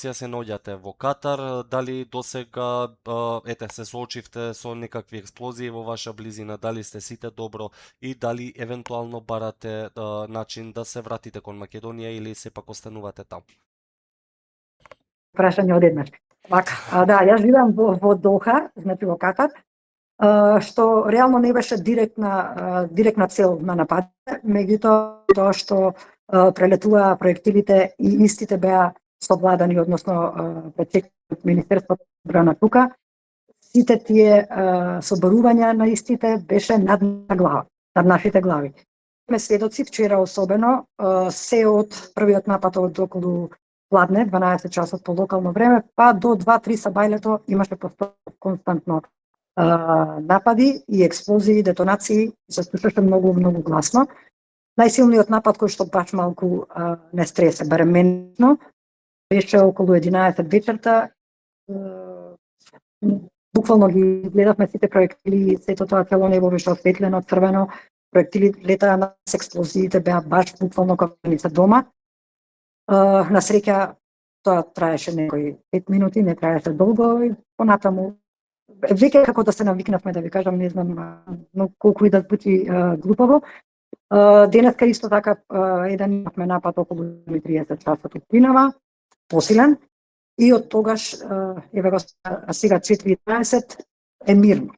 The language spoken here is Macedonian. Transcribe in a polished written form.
ситуација се наоѓате во Катар? Дали досега се соочивте со некакви експлозии во ваша близина? Дали сте сите добро и дали евентуално барате начин да се вратите кон Македонија или сепак останувате таму? Прашање одеднаш. Да, јас живеам во Доха, значи во Катар, што реално не беше директна цел на нападите, меѓутоа тоа што прелетуваа проектилите и истите беа совладани, односно пречекот Министерството на одбрана тука, сите тие соборувања на истите беше над нашите глави. Ме сведоци вчера особено, се од првиот напад од околу пладне, 12 часот по локално време, па до 2-3 сабајлето имаше константно напади и експлозии, детонации, се слушаше многу гласно. Најсилниот напад кој што баш малку не стресе, барем менно, беше околу 11 вечерта. Буквално ги гледавме сите проектили, сето тоа цело небо беше осветлено црвено, проектили летаа на експлозиите беа баш буквално како ница дома. На среќа тоа траеше некои 5 минути, не траеше долго и понатаму веќе како да се навикнавме, да ви кажам, не знам, но колку и да звучи глупаво. Денеска исто така еден имавме напад околу 30 часот од Пинава, посилен, и од тогаш, еве го сега 4:20 е мирно.